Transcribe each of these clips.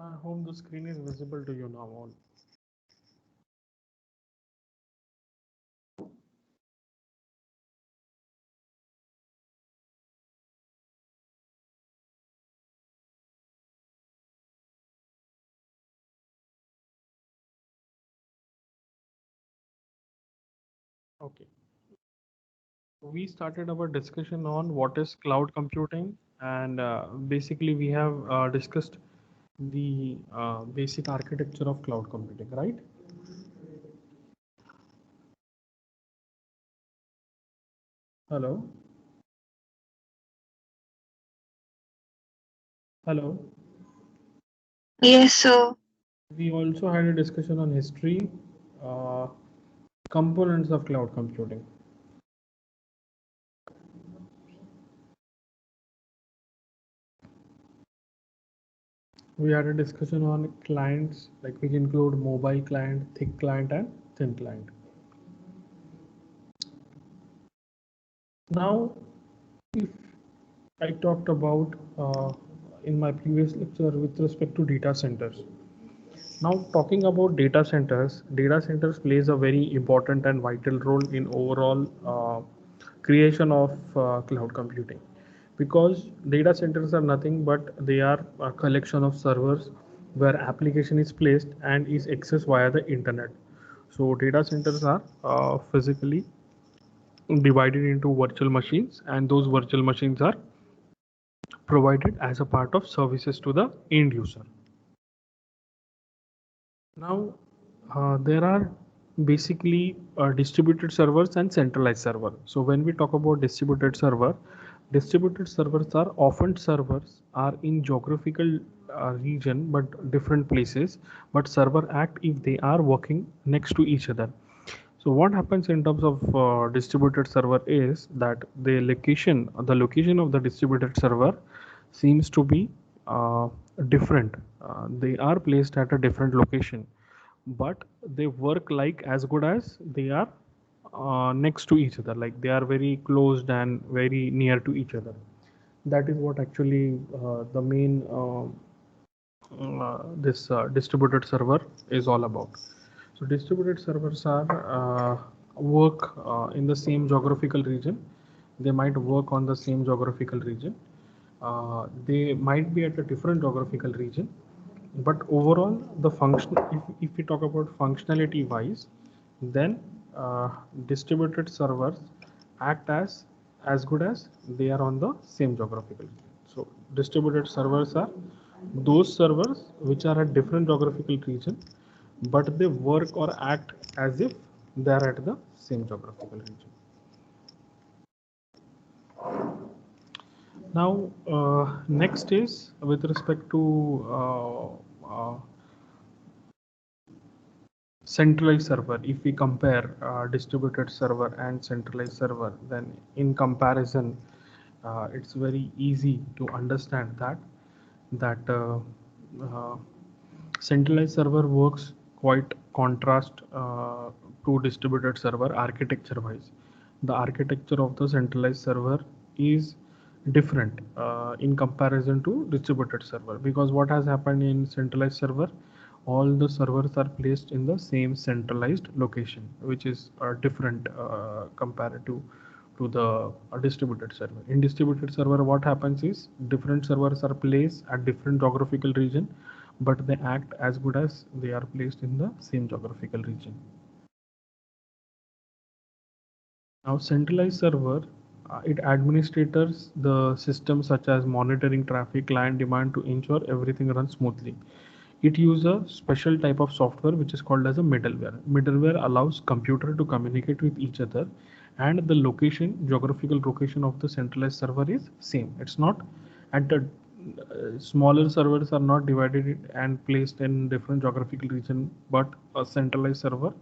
I hope the screen is visible to you now all. Okay. We started our discussion on what is cloud computing, and basically we have discussed the basic architecture of cloud computing, right? Hello? Hello? Yes, so We also had a discussion on history, uh, components of cloud computing. We had a discussion on clients, like we include mobile client, thick client, and thin client. Now, if I talked about in my previous lecture with respect to data centers. Now, talking about data centers plays a very important and vital role in overall creation of cloud computing, because data centers are nothing but they are a collection of servers where application is placed and is accessed via the internet. So data centers are physically divided into virtual machines, and those virtual machines are provided as a part of services to the end user. Now, there are basically distributed servers and centralized server. So when we talk about distributed servers are often servers are in geographical region but different places, but server act if they are working next to each other. So what happens in terms of distributed server is that the location of the distributed server seems to be different. They are placed at a different location, but they work like as good as they are next to each other. Like they are very closed and very near to each other. That is what actually the main this distributed server is all about. So distributed servers are work in the same geographical region. They might work on the same geographical region. They might be at a different geographical region, but overall the function, if we talk about functionality wise, then distributed servers act as good as they are on the same geographical region. So distributed servers are those servers which are at different geographical region, but they work or act as if they are at the same geographical region. Now, next is with respect to centralized server. If we compare distributed server and centralized server, then in comparison, it's very easy to understand that centralized server works quite contrast to distributed server architecture wise. The architecture of the centralized server is different in comparison to distributed server, because what has happened in centralized server, all the servers are placed in the same centralized location, which is different compared to the distributed server. In distributed server, what happens is different servers are placed at different geographical region, but they act as good as they are placed in the same geographical region. Now, centralized server, it administers the system such as monitoring traffic, client demand to ensure everything runs smoothly. It uses a special type of software which is called as a middleware. Middleware allows computer to communicate with each other, and the geographical location of the centralized server is same. It's not at the smaller servers are not divided and placed in different geographical region, but a centralized server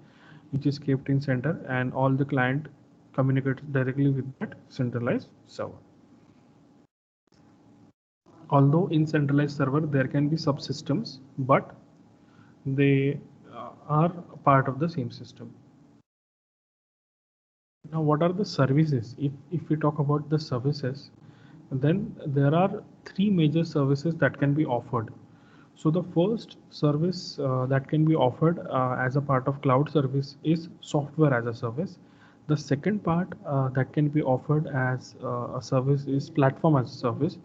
which is kept in center, and all the client communicates directly with that centralized server. Although in centralized server there can be subsystems, but they are part of the same system. Now, what are the services? If we talk about the services, then there are three major services that can be offered. So the first service that can be offered as a part of cloud service is software as a service. The second part that can be offered as a service is platform as a service.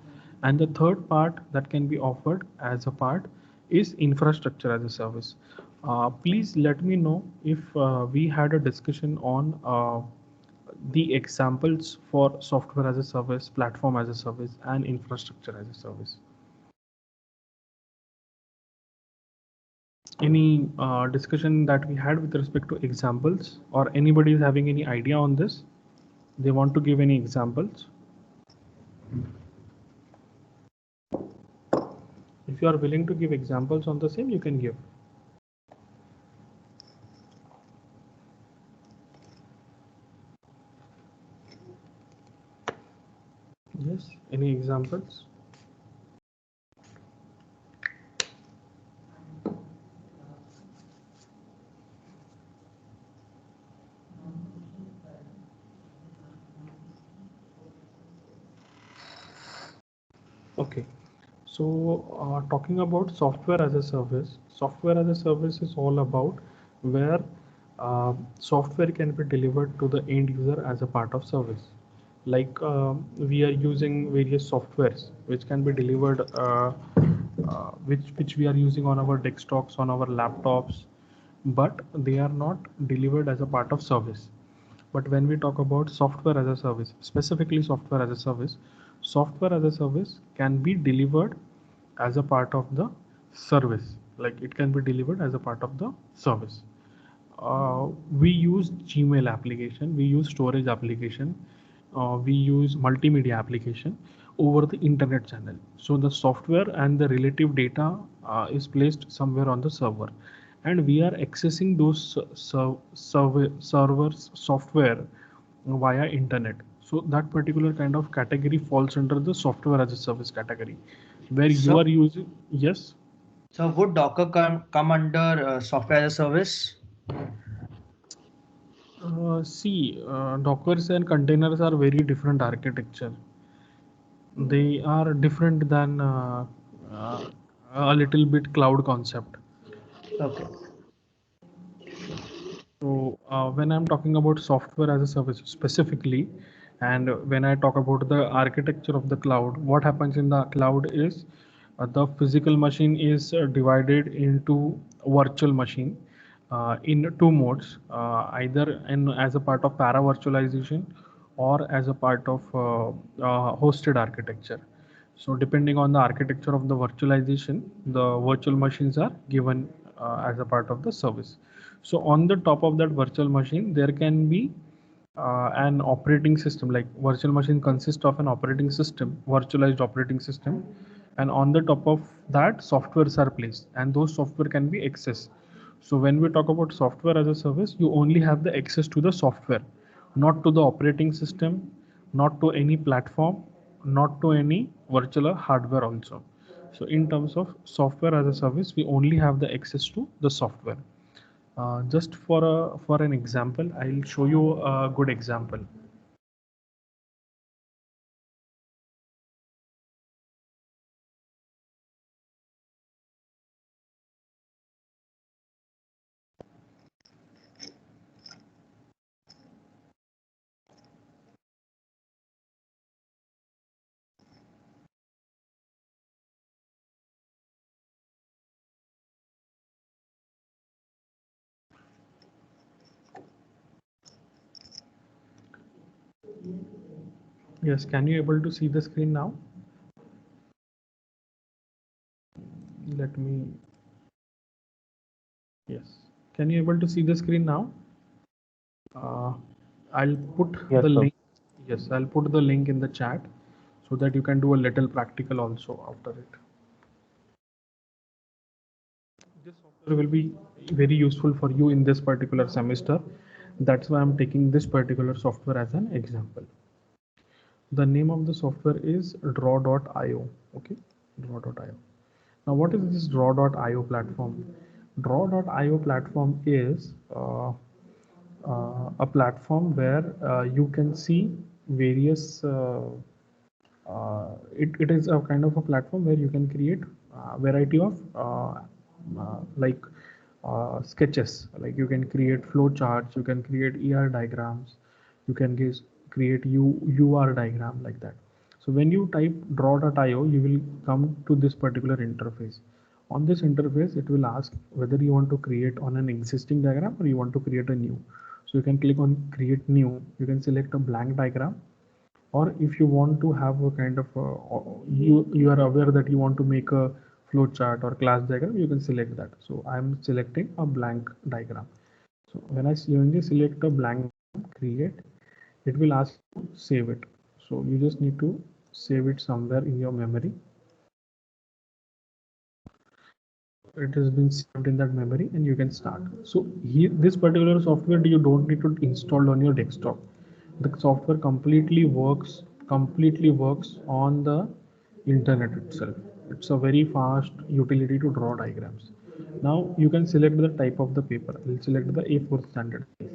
And the third part that can be offered as a part is infrastructure as a service. Please let me know if we had a discussion on the examples for software as a service, platform as a service, and infrastructure as a service. Any discussion that we had with respect to examples, or anybody is having any idea on this? They want to give any examples? If you are willing to give examples on the same, you can give. Yes, any examples? Okay, so talking about software as a service is all about where software can be delivered to the end user as a part of service. Like we are using various softwares which can be delivered, which we are using on our desktops, on our laptops, but they are not delivered as a part of service. But when we talk about software as a service, specifically software as a service can be delivered as a part of the service. Like it can be delivered as a part of the service. We use Gmail application, we use storage application, we use multimedia application over the internet channel. So the software and the relative data is placed somewhere on the server, and we are accessing those servers software via internet. So that particular kind of category falls under the software as a service category, where you are using. Yes. So would Docker come under software as a service? See, Dockers and containers are very different architecture. They are different than a little bit cloud concept. Okay. So when I'm talking about software as a service specifically, and when I talk about the architecture of the cloud, what happens in the cloud is the physical machine is divided into virtual machine in two modes, either in as a part of para virtualization or as a part of hosted architecture. So depending on the architecture of the virtualization, the virtual machines are given as a part of the service. So on the top of that virtual machine, there can be an operating system. Like virtual machine consists of an operating system, virtualized operating system, and on the top of that softwares are placed, and those software can be accessed. So when we talk about software as a service, you only have the access to the software, not to the operating system, not to any platform, not to any virtual hardware also. So in terms of software as a service, we only have the access to the software. Just for an example, I'll show you a good example. Yes, can you able to see the screen now? Let me. Yes. Can you able to see the screen now? I'll put Yes, the sir. link. Yes, I'll put the link in the chat so that you can do a little practical also after it. This software will be very useful for you in this particular semester. That's why I'm taking this particular software as an example. The name of the software is draw.io. Okay, draw.io. Now, what is this draw.io platform? Draw.io platform is a platform where you can see various it is a kind of a platform where you can create a variety of like sketches. Like you can create flow charts, you can create ER diagrams, you can create UR diagram like that. So when you type draw.io, you will come to this particular interface. On this interface, it will ask whether you want to create on an existing diagram or you want to create a new. So you can click on create new, you can select a blank diagram, or if you want to have a kind of you are aware that you want to make a flow chart or class diagram, you can select that. So I'm selecting a blank diagram. So when I select a blank create, it will ask you to save it. So you just need to save it somewhere in your memory. It has been saved in that memory and you can start. So here, this particular software you don't need to install on your desktop. The software completely works on the internet itself. It's a very fast utility to draw diagrams. Now you can select the type of the paper. I'll select the A4 standard size.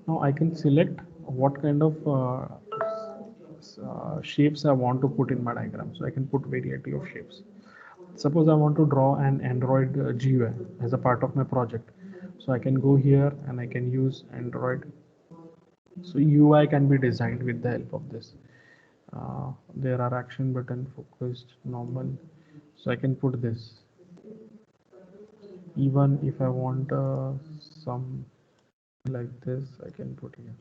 Now I can select what kind of shapes I want to put in my diagram. So I can put variety of shapes. Suppose I want to draw an Android GUI as a part of my project. So I can go here and I can use Android. So UI can be designed with the help of this. There are action button, focused, normal. So I can put this. Even if I want some like this, I can put here.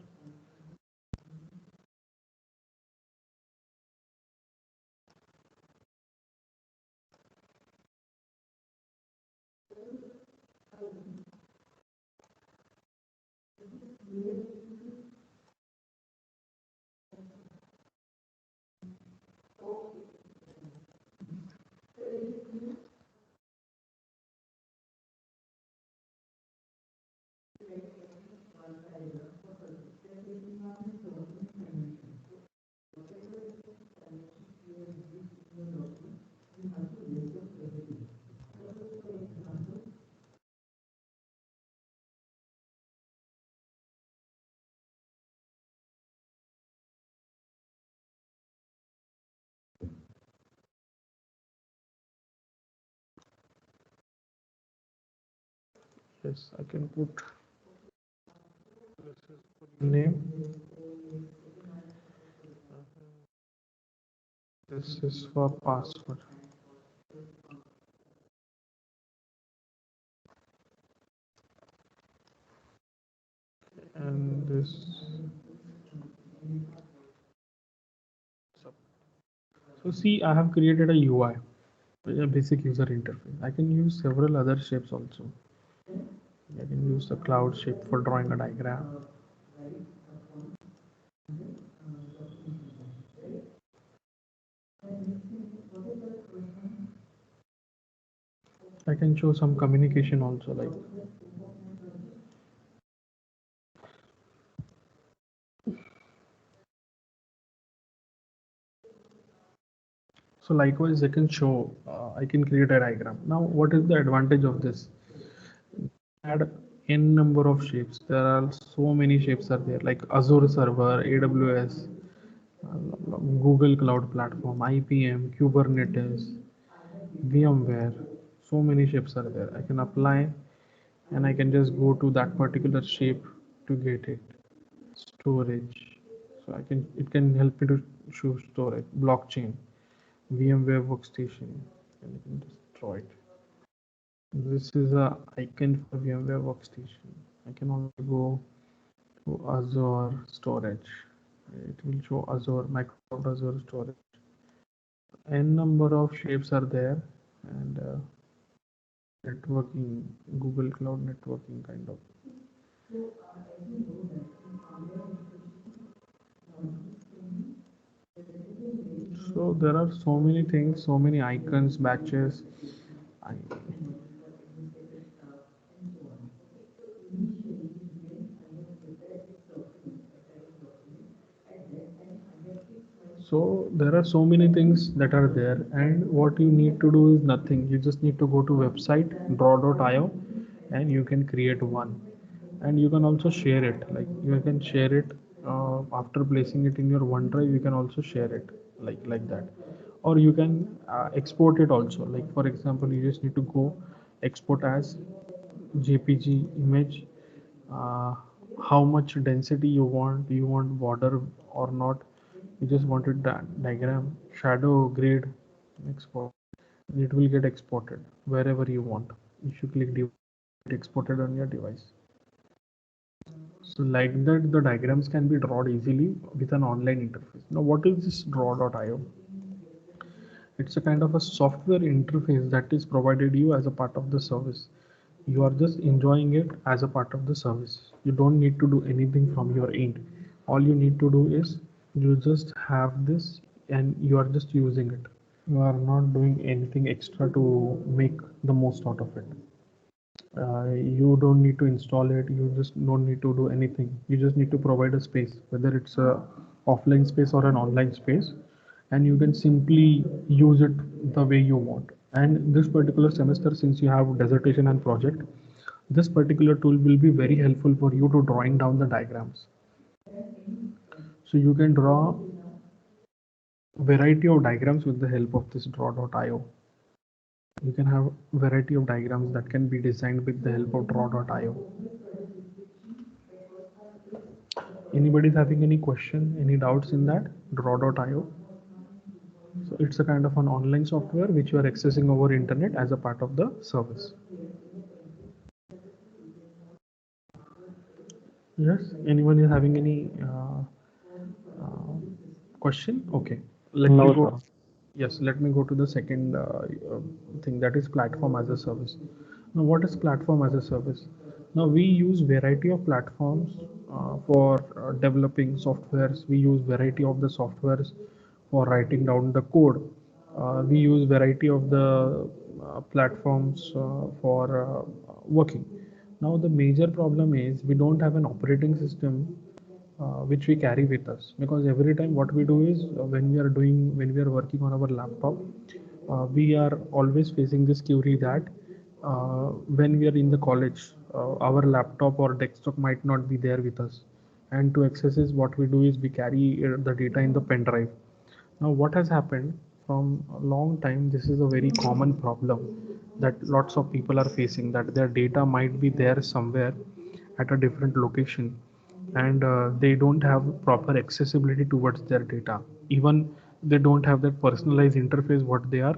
Yes, I can put name. This is for password. And this. So see, I have created a UI, a basic user interface. I can use several other shapes also. I can use the cloud shape for drawing a diagram. I can show some communication also, like so. Likewise, I can show. I can create a diagram. Now, what is the advantage of this? Add n number of shapes. There are so many shapes are there, like Azure server, AWS, Google Cloud Platform, IPM, Kubernetes, VMware. So many shapes are there. I can apply and I can just go to that particular shape to get it. Storage. So it can help me to show storage. Blockchain, VMware workstation, and you can destroy it. This is a icon for VMware workstation. I can also go to Azure storage. It will show Azure, Microsoft Azure storage. N number of shapes are there, and networking, Google Cloud networking kind of. So there are so many things, so many icons, batches. I, so there are so many things that are there, and what you need to do is nothing. You just need to go to website draw.io, and you can create one, and you can also share it. Like you can share it after placing it in your OneDrive. You can also share it. like that. Or you can export it also. Like for example, you just need to go export as JPG image, uh, how much density you want border or not, you just wanted that diagram, shadow, grid, export, and it will get exported wherever you want. If you click exported on your device. So like that, the diagrams can be drawn easily with an online interface. Now what is this draw.io? It's a kind of a software interface that is provided you as a part of the service. You are just enjoying it as a part of the service. You don't need to do anything from your end. All you need to do is you just have this and you are just using it. You are not doing anything extra to make the most out of it. You don't need to install it, you just don't need to do anything. You just need to provide a space, whether it's a offline space or an online space, and you can simply use it the way you want. And this particular semester, since you have dissertation and project, this particular tool will be very helpful for you to drawing down the diagrams. So you can draw variety of diagrams with the help of this draw.io. You can have variety of diagrams that can be designed with the help of draw.io. Anybody's having any question, any doubts in that draw.io? So it's a kind of an online software which you are accessing over internet as a part of the service. Yes, anyone is having any uh, question? Okay, let me No, go. sir. Yes, let me go to the second thing, that is platform as a service. Now, what is platform as a service? Now we use variety of platforms for developing softwares. We use variety of the softwares for writing down the code. We use variety of the platforms for working. Now the major problem is we don't have an operating system which we carry with us, because every time what we do is when we are working on our laptop, we are always facing this query that when we are in the college, our laptop or desktop might not be there with us, and to access is what we do is we carry the data in the pen drive. Now what has happened from a long time, this is a very common problem that lots of people are facing, that their data might be there somewhere at a different location, and they don't have proper accessibility towards their data. Even they don't have that personalized interface what they are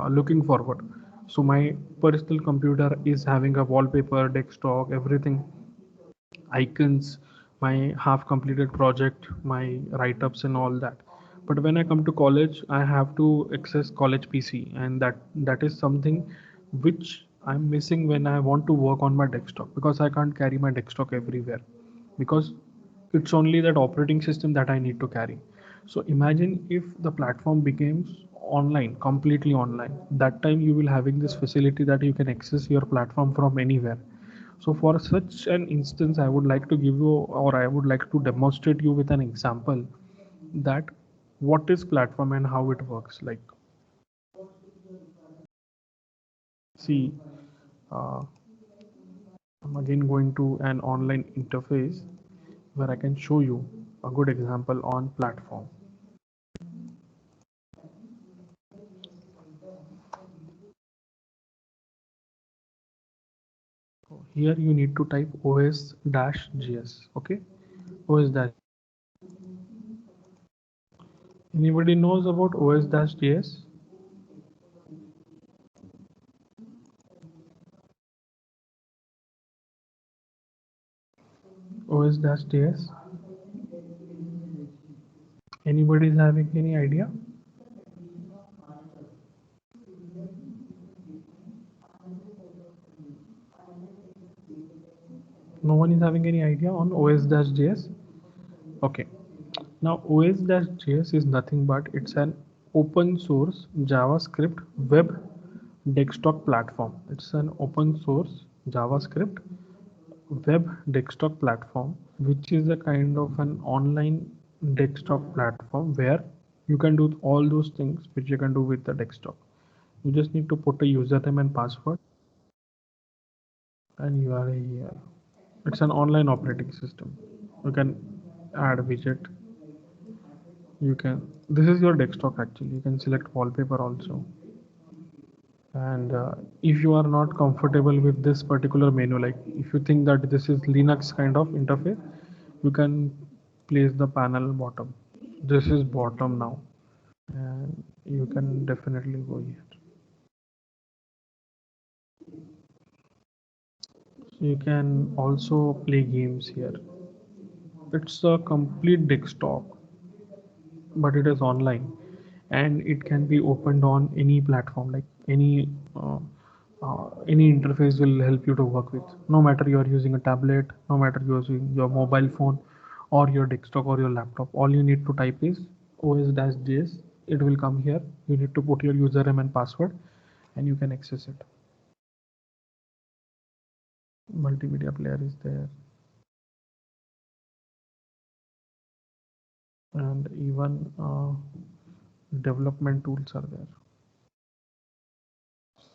looking forward. So my personal computer is having a wallpaper, desktop, everything, icons, my half completed project, my write ups, and all that. But when I come to college, I have to access college PC, and that is something which I'm missing when I want to work on my desktop, because I can't carry my desktop everywhere, because it's only that operating system that I need to carry. So imagine if the platform becomes online, completely online. That time you will having this facility that you can access your platform from anywhere. So for such an instance, I would like to give you, or I would like to demonstrate you with an example that what is platform and how it works. Like, see, uh, I'm again going to an online interface where I can show you a good example on platform. Here you need to type os-js. Okay, os-. Anybody knows about os-js? os-js. Anybody is having any idea? No one is having any idea on os-js? Okay. Now os-js is nothing but it's an open source JavaScript web desktop platform. It's an open source JavaScript web desktop platform, which is a kind of an online desktop platform where you can do all those things which you can do with the desktop. You just need to put a username and password, and you are here. It's an online operating system. You can add widget, You can, this is your desktop actually. You can select wallpaper also. And if you are not comfortable with this particular menu, like if you think that this is Linux kind of interface, you can place the panel bottom. This is bottom now, and you can definitely go here. So you can also play games here. It's a complete desktop, but it is online, and it can be opened on any platform, like any interface will help you to work with, no matter you are using a tablet, no matter you're using your mobile phone or your desktop or your laptop. All you need to type is os-js. It will come here. You need to put your username and password, and you can access it. Multimedia player is there, and even development tools are there.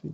See.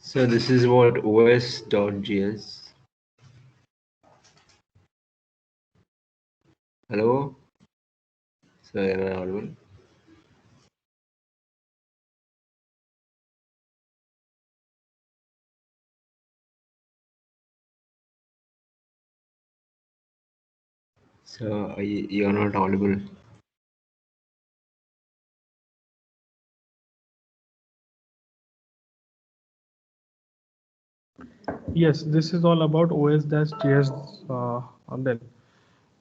So this is what os.js. Hello? So am I audible? So you're not audible. Yes, this is all about OS-JS on Dell.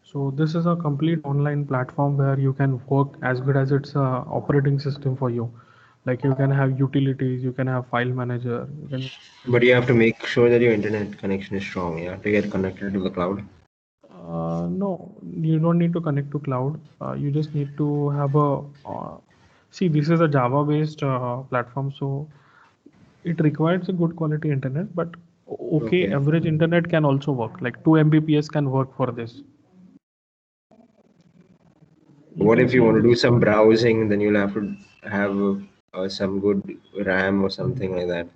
So this is a complete online platform where you can work as good as it's a operating system for you. Like you can have utilities, you can have file manager, you can. But you have to make sure that your internet connection is strong. You have to get connected to the cloud. No, you don't need to connect to cloud. You just need to have a. See, this is a Java-based platform, so it requires a good quality internet. But okay, Okay. average internet can also work. Like 2 Mbps can work for this. You What can if you see want to do this. some browsing? Then you'll have to have some good RAM or something like that.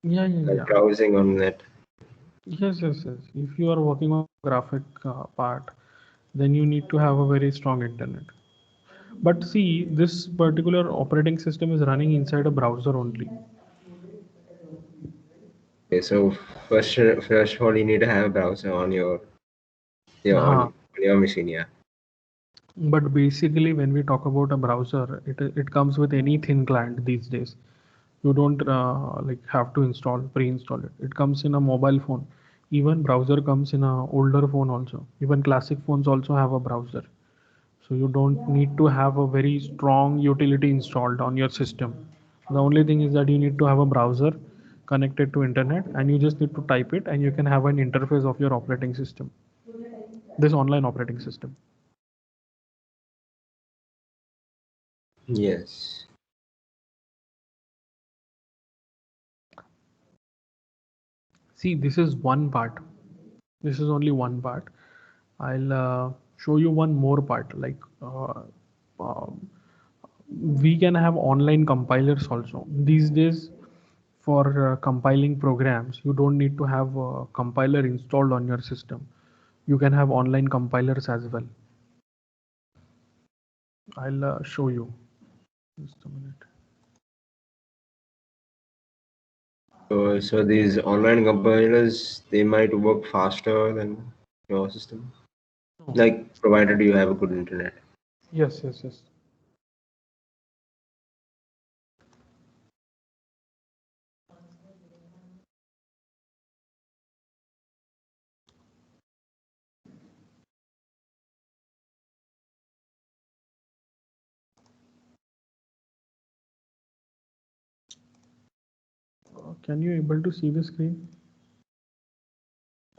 Yeah, yeah, Like yeah. browsing on net. Yes, yes, yes. If you are working on graphic part, then you need to have a very strong internet. But see, this particular operating system is running inside a browser only. Okay, so first of all, you need to have a browser on your Huh. on your machine. Yeah. But basically, when we talk about a browser, it comes with any thin client these days. You don't like have to pre-install it. It comes in a mobile phone. Even browser comes in a older phone also. Even classic phones also have a browser. So you don't need to have a very strong utility installed on your system. The only thing is that you need to have a browser connected to internet, and you just need to type it, and you can have an interface of your operating system, this online operating system. Yes. See, this is one part. This is only one part. I'll show you one more part. Like um, we can have online compilers also. These days, for compiling programs, you don't need to have a compiler installed on your system. You can have online compilers as well. I'll show you. Just a minute. So these online compilers, they might work faster than your system, No. like provided you have a good internet. Yes, yes, yes. Can you able to see the screen?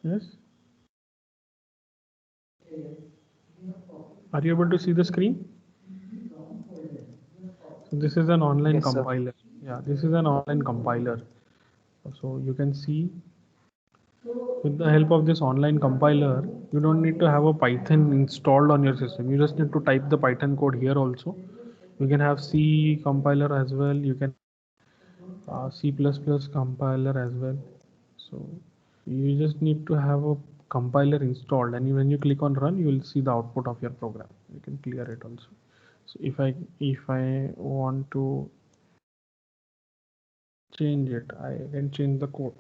Yes. Are you able to see the screen? So this is an online Yes, sir. compiler. Yeah, this is an online compiler. So you can see with the help of this online compiler, you don't need to have a Python installed on your system. You just need to type the Python code here also. You can have C compiler as well. You can C++ compiler as well. So you just need to have a compiler installed, and when you click on run, you will see the output of your program. You can clear it also. So if I want to change it, I can change the code.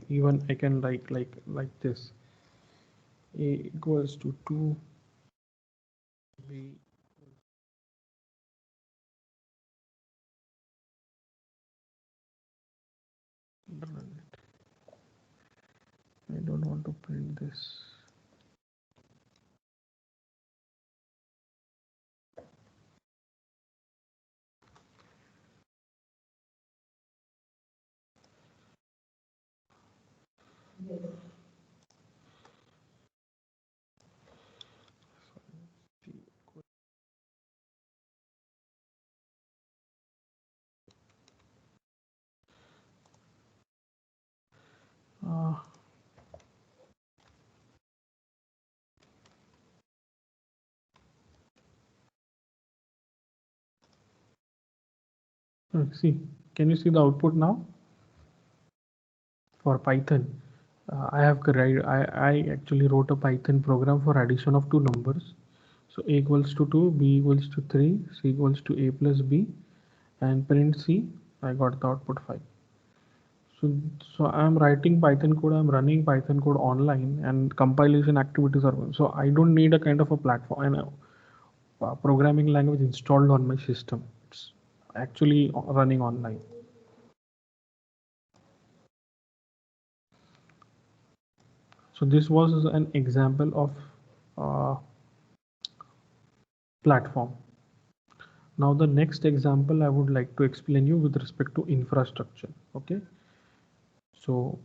Even I can like this. A equals to 2, B. Run it. I don't want to print this. Uh, see, can you see the output now for Python? I actually wrote a Python program for addition of two numbers. So a equals to 2, b equals to 3, c equals to a plus b, and print c. I got the output 5. So, so I'm writing Python code, I'm running Python code online, and compilation activities are going. So I don't need a kind of a platform and a programming language installed on my system. It's actually running online. So this was an example of uh, platform. Now the next example I would like to explain you with respect to infrastructure. Okay. So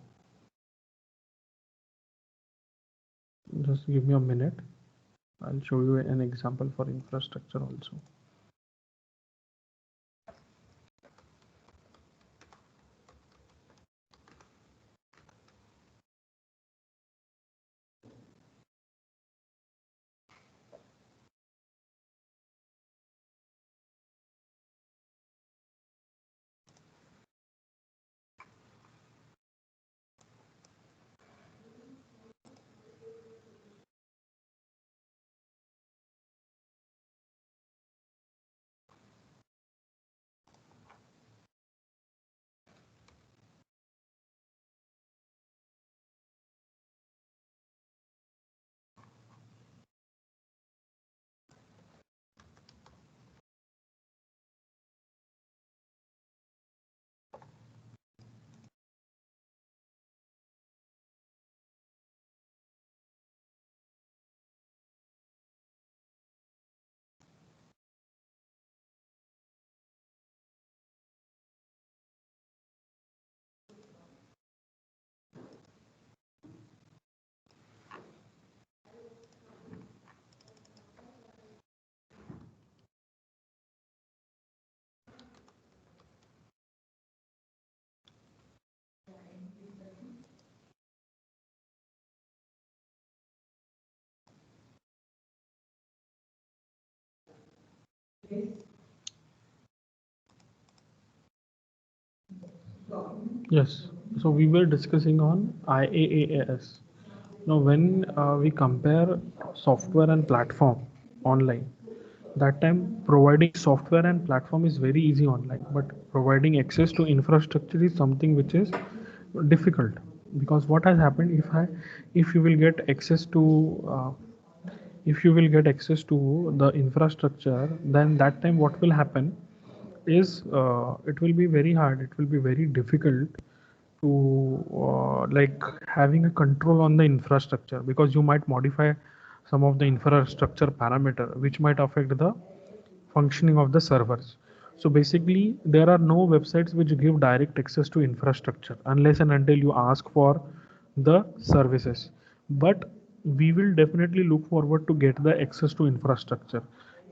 just give me a minute. I'll show you an example for infrastructure also. Yes. So we were discussing on IaaS. Now, when we compare software and platform online, that time providing software and platform is very easy online, but providing access to infrastructure is something which is difficult. Because what has happened, if you will get access to the infrastructure, then that time what will happen is it will be very hard, it will be very difficult to like having a control on the infrastructure, because you might modify some of the infrastructure parameter which might affect the functioning of the servers. So basically there are no websites which give direct access to infrastructure unless and until you ask for the services. But we will definitely look forward to get the access to infrastructure.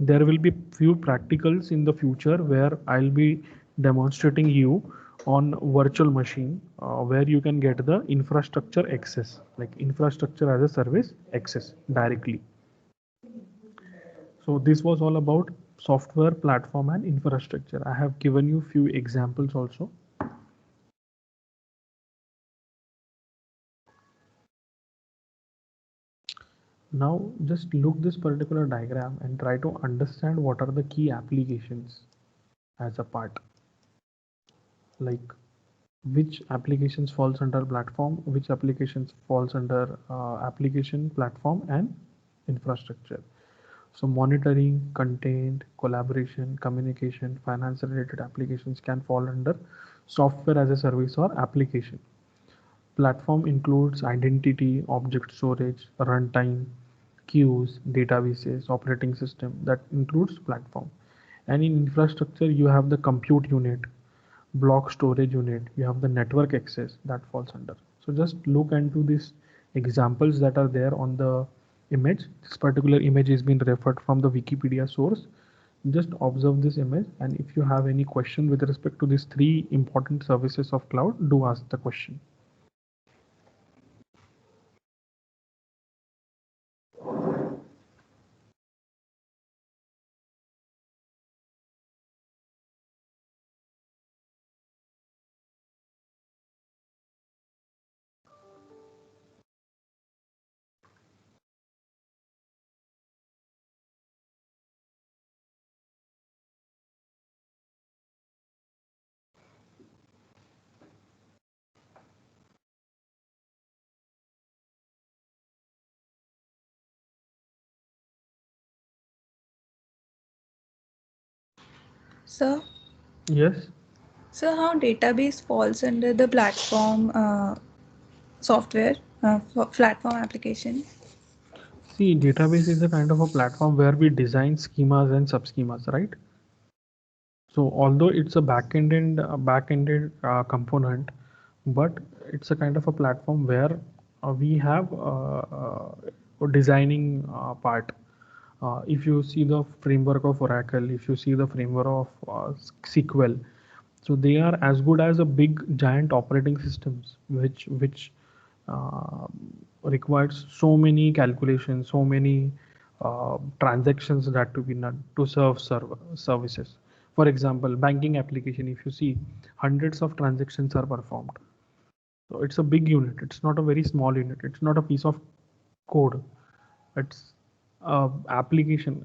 There will be few practicals in the future where I'll be demonstrating you on virtual machine where you can get the infrastructure access, like infrastructure as a service access directly. So this was all about software, platform, and infrastructure. I have given you few examples also. Now just look this particular diagram and try to understand what are the key applications as a part. Like which applications falls under platform, which applications falls under application, platform, and infrastructure. So monitoring, content, collaboration, communication, finance related applications can fall under software as a service or application. Platform includes identity, object storage, runtime, queues, databases, operating system. That includes platform. And in infrastructure, you have the compute unit, block storage unit, you have the network access that falls under. So just look into these examples that are there on the image. This particular image is being referred from the Wikipedia source. Just observe this image, and if you have any question with respect to these three important services of cloud, do ask the question. So, Yes. so how database falls under the platform software, platform application? See, database is a kind of a platform where we design schemas and subschemas, right? So although it's a back-ended component, but it's a kind of a platform where we have a designing part. If you see the framework of Oracle, if you see the framework of SQL, so they are as good as a big giant operating systems, which uh, requires so many calculations, so many transactions that to be done to serve services. For example, banking application, if you see, hundreds of transactions are performed. So it's a big unit. It's not a very small unit. It's not a piece of code. It's application.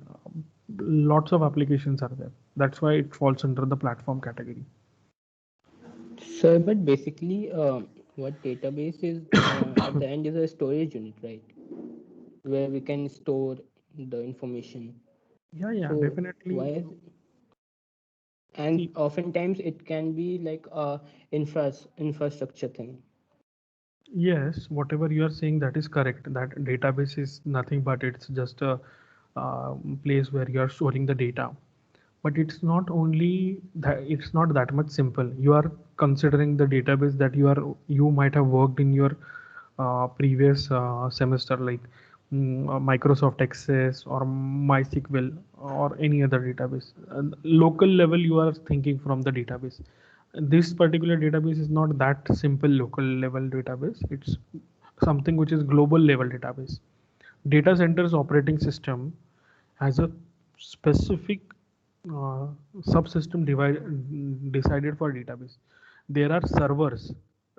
Lots of applications are there. That's why it falls under the platform category. So, but basically, what database is at the end is a storage unit, right? Where we can store the information. Yeah, So, definitely. why is and See, oftentimes it can be like a infrastructure thing. yes, whatever you are saying, that is correct. That database is nothing but it's just a place where you are storing the data. But it's not only that, it's not that much simple. You are considering the database that you might have worked in your previous semester, like Microsoft Access or MySQL or any other database. Local level, you are thinking from the database. This particular database is not that simple local level database. It's something which is global level database. Data centers operating system has a specific subsystem decided for database. There are servers,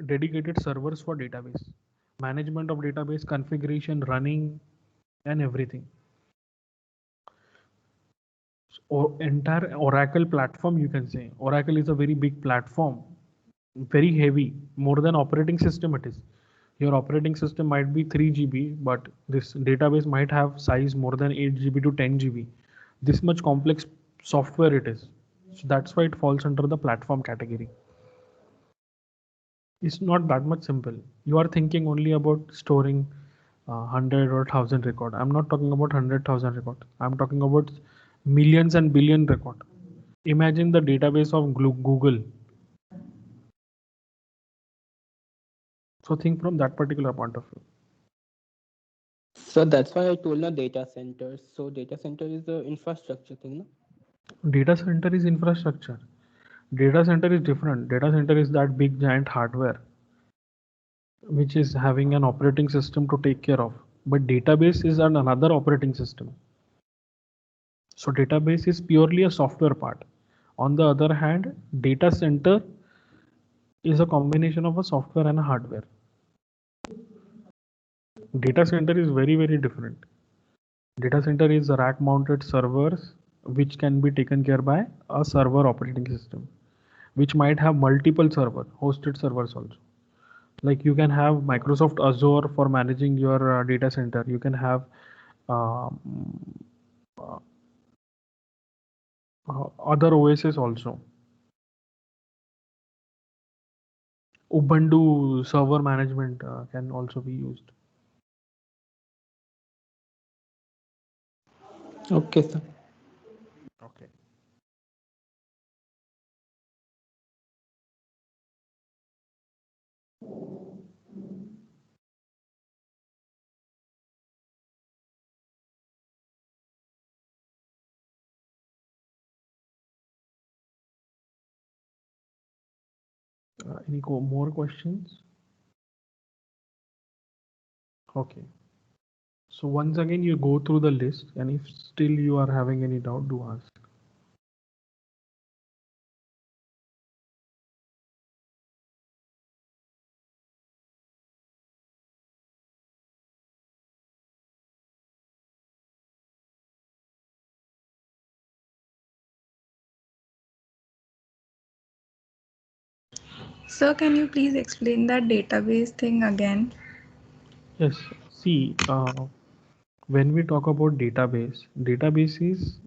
dedicated servers for database, management of database, configuration, running, and everything. Or entire Oracle platform, you can say. Oracle is a very big platform, very heavy, more than operating system it is. Your operating system might be 3 GB, but this database might have size more than 8 GB to 10 GB. This much complex software it is. So that's why it falls under the platform category. It's not that much simple. You are thinking only about storing 100 or 1000 record. I'm not talking about 100,000 record. I'm talking about millions and billion record. Imagine the database of Google. So think from that particular point of view. So that's why I told the data centers. So data center is the infrastructure thing, no? Data center is infrastructure. Data center is different. Data center is that big giant hardware which is having an operating system to take care of. But database is another operating system. So database is purely a software part. On the other hand, data center is a combination of a software and a hardware. Data center is very, very different. Data center is rack mounted servers which can be taken care by a server operating system, which might have multiple server, hosted servers also. Like you can have Microsoft Azure for managing your data center. You can have um, uh, other OSs also. Ubuntu server management can also be used. Okay, sir. Okay. Any more questions? Okay. So once again, you go through the list, and if still you are having any doubt, do ask. Sir, can you please explain that database thing again? Yes. See, when we talk about database is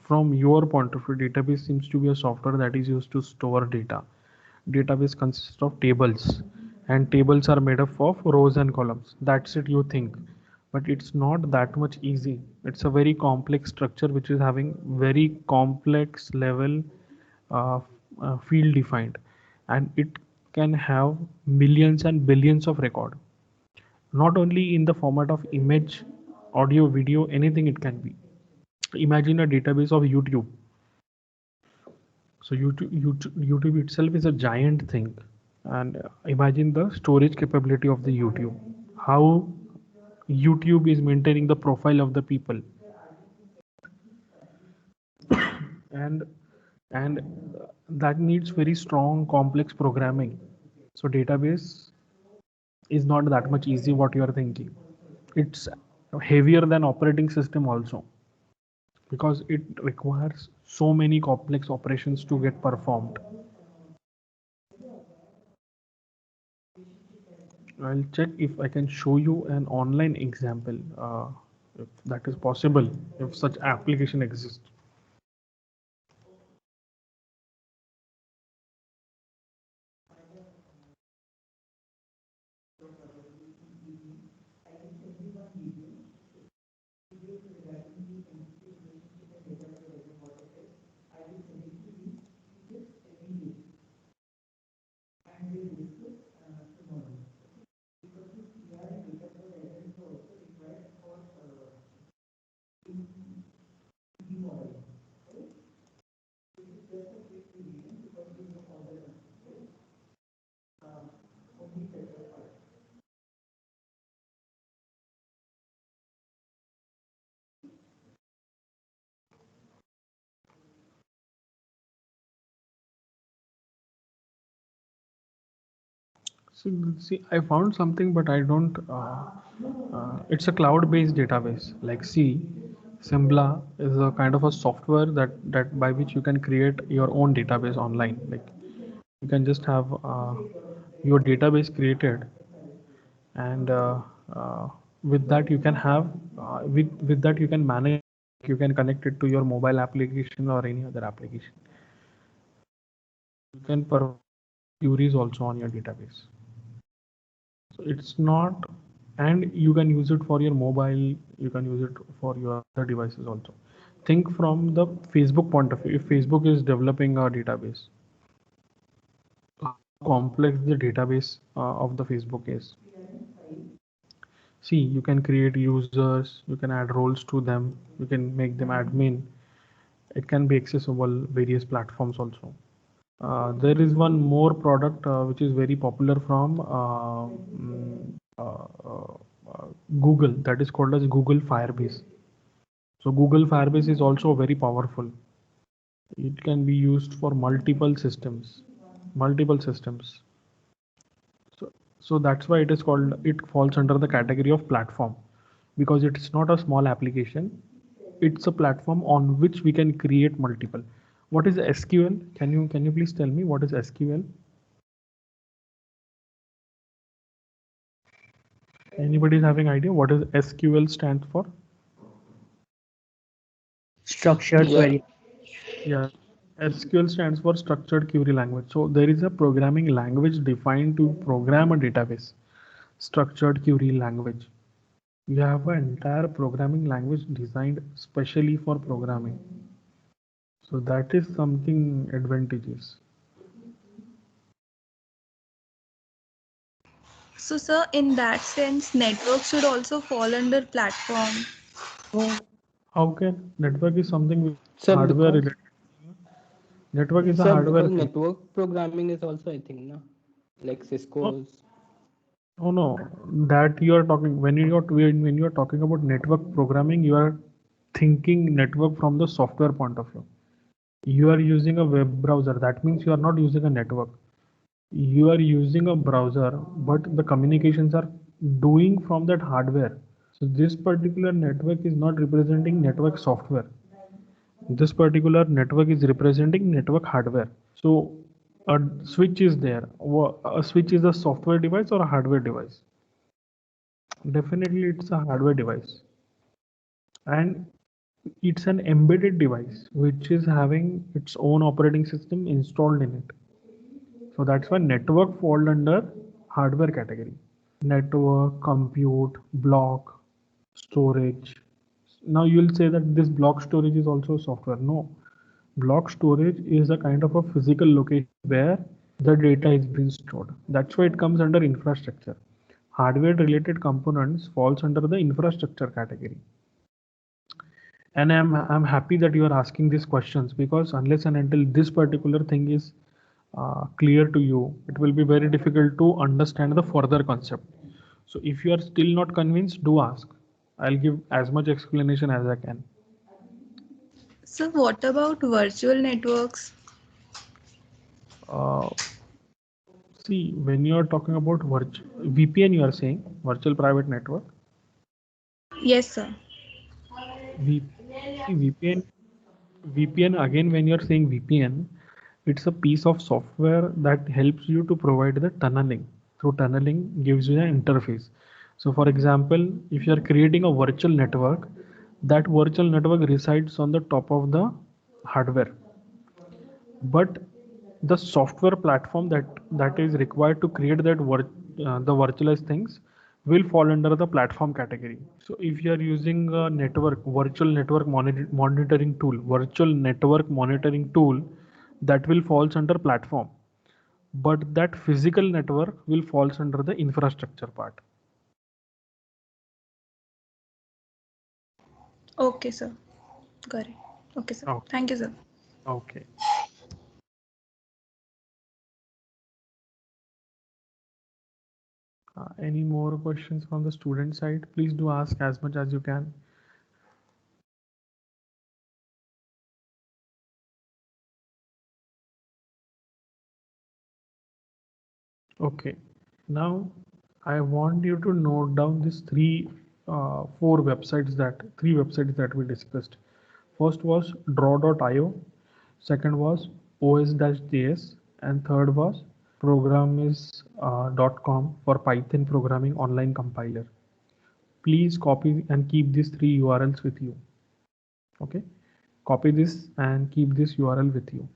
from your point of view, database seems to be a software that is used to store data. Database consists of tables, and tables are made up of rows and columns. That's it, you think, but it's not that much easy. It's a very complex structure which is having very complex level uh, field defined, and it can have millions and billions of record, not only in the format of image, audio, video, anything it can be. Imagine a database of YouTube. So YouTube itself is a giant thing, and imagine the storage capability of the YouTube. How YouTube is maintaining the profile of the people, and that needs very strong, complex programming. So database is not that much easy what you are thinking. It's heavier than operating system also, because it requires so many complex operations to get performed. I'll check if I can show you an online example, if that is possible, if such application exists. So see, I found something, but I don't. It's a cloud-based database. Like see, Sembla is a kind of a software that by which you can create your own database online. Like you can just have your database created, and with that you can have with that you can manage. You can connect it to your mobile application or any other application. You can perform queries also on your database. So it's not, and you can use it for your mobile, you can use it for your other devices also. Think from the Facebook point of view. If Facebook is developing a database, how complex the database of the Facebook is. See, you can create users, you can add roles to them, you can make them admin. It can be accessible various platforms also. There is one more product which is very popular from Google, that is called as Google Firebase. So Google Firebase is also very powerful. It can be used for multiple systems, multiple systems. So that's why it is called, it falls under the category of platform, because it's not a small application. It's a platform on which we can create multiple. What is SQL? Can you please tell me what is SQL? Anybody is having idea what is SQL stands for? Structured Yeah. query. Yeah, SQL stands for structured query language. So there is a programming language defined to program a database. Structured query language. You have an entire programming language designed specially for programming. So that is something advantageous. So, sir, in that sense, network should also fall under platform. So how can network is something with Sir, hardware because related? Network is a sir, hardware because thing. network programming is also, I think, no, like Oh, Cisco's. oh no, that you are talking when you are talking about network programming, you are thinking network from the software point of view. You are using a web browser. That means you are not using a network. You are using a browser, but the communications are doing from that hardware. So this particular network is not representing network software. This particular network is representing network hardware. So a switch is there. A switch is a software device or a hardware device? Definitely it's a hardware device. And it's an embedded device which is having its own operating system installed in it. So that's why network fall under hardware category. Network, compute, block, storage. Now you'll say that this block storage is also software. No, block storage is a kind of a physical location where the data is being stored. That's why it comes under infrastructure. Hardware related components falls under the infrastructure category. And I'm happy that you are asking these questions, because unless and until this particular thing is clear to you, it will be very difficult to understand the further concept. So if you are still not convinced, do ask. I'll give as much explanation as I can. So, what about virtual networks? uh, See, when you are talking about VPN, you are saying virtual private network. Yes, sir. V, See, VPN again, when you are saying VPN, it's a piece of software that helps you to provide the tunneling. Through tunneling gives you an interface. So for example, if you are creating a virtual network, that virtual network resides on the top of the hardware. But the software platform that is required to create the virtualized things will fall under the platform category. So if you are using a virtual network monitoring tool, virtual network monitoring tool, that will falls under platform, but that physical network will falls under the infrastructure part. Okay, sir. Got it. Okay, sir. Oh, Thank you, sir. okay. Any more questions from the student side? Please do ask as much as you can. Okay. Now I want you to note down these three websites that we discussed. First was draw.io, second was os-js, and third was programmis.com for Python programming online compiler. Please copy and keep these three URLs with you. Okay, copy this and keep this URL with you.